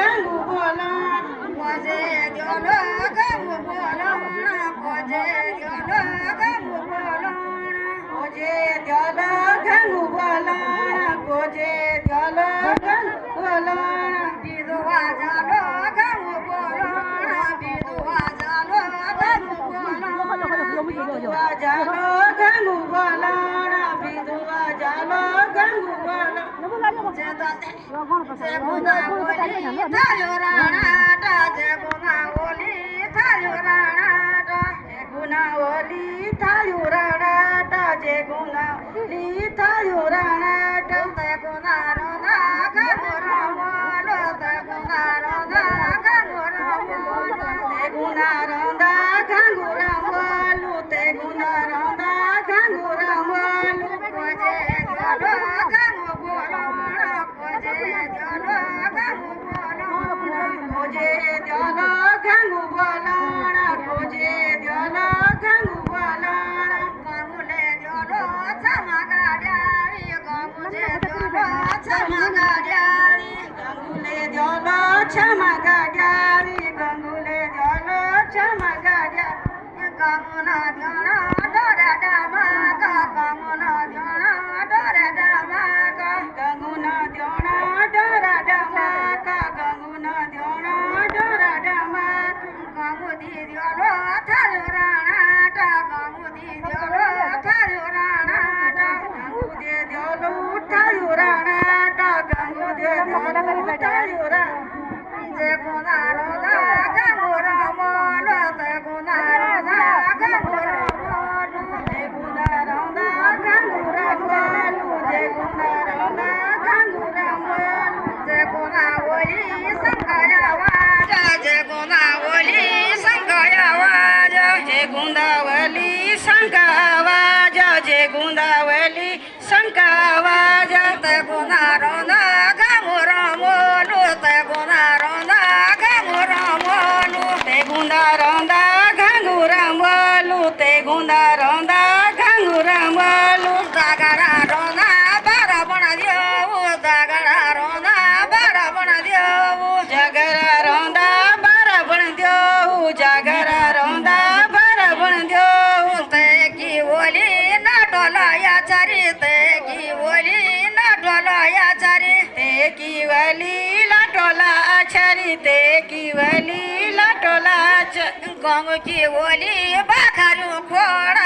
ગંગુ બોલણ પોજે જોલો ગંગુ બોલણ પોજે જોલો ગંગુ બોલણ પોજે જોલો ગંગુ બોલણ પોજે જોલો ગંગુ બોલણ બીજુવા જાલો ગંગુ બોલણ બીજુવા જાલો ગંગુ બોલણ બીજુવા જાલો ગંગુ બોલણ બીજુવા જાલો ગંગુ બોલણ જે ગુના ઓલી થાયો રાણાટા જે ગુના ઓલી થાયો રાણાટા જે ગુના ઓલી થાયો રાણાટા જે ગુના ઓલી થાયો રાણાટા તે ગુના રોના ગંગુ રમોલો તે ગુના રોના ગંગુ રમોલો તે ગુના રોના ગંગુ રમોલો તે ગુના રોના ગંગુ રમોલો પોજે જોલો ગંગુ બોલણ પોજે જોલો ગંગુ બોલણ પોજે જોલો ગંગુ બોલણ પોજે જોલો ગંગુ બોલણ ગંગુલે જોલો ચમગાડ્યારી ગંગુલે જોલો ચમગાડ્યારી ગંગુલે જોલો ચમગાડ્યારી ગંગુલે જોલો ચમગાડ્યા ગંગુના જોણા Dora drama ગંગુના જોણા Dora drama ગંગુના જોણા Dora drama ગંગુના જોણા Dora drama ગંગુદી જોલો થાયો રાણાટા ગંગુદી જોલો થાયો રાણાટા ગંગુદે જોલો થાયો રાણાટા ગંગુદે જોલો થાયો રાણાટા જે ગુનારો દા ગંગુ રમોલો તે ગુનારો દા ગંગુ રમોલો તે ગુનારો દા ગંગુ રમોલો જે ગુનારો દા ગંગુ રમોલો જે ગુના ઓલી સંગાયા વાજા જે ગુના ઓલી સંગાયા વાજા જે ગુંદાવલી સંગાવાજા જે ગુંદાવલી સંગાવાજા તે ગુનારો દા ગંગુ રમોલો તે ગુનારો દા ગંગુ રમોલો તે ગુંદારો દા ગંગુ રમોલો તે ગુંદારો દા ગંગુ રમોલો દાગડા રોના બરાબણ દેવું દાગડા રોના બરાબણ દેવું જગરા રોંદા બરાબણ દેવું જગરા રોંદા બરાબણ દેવું તે કી ઓલી ના ટોલાયા ચારી તે કી ઓલી ના ટોલાયા ચારી તે કી વલી લાટોલા છરી તે કી વલી લાટોલા ગંગ કી ઓલી બાખારું ખોડા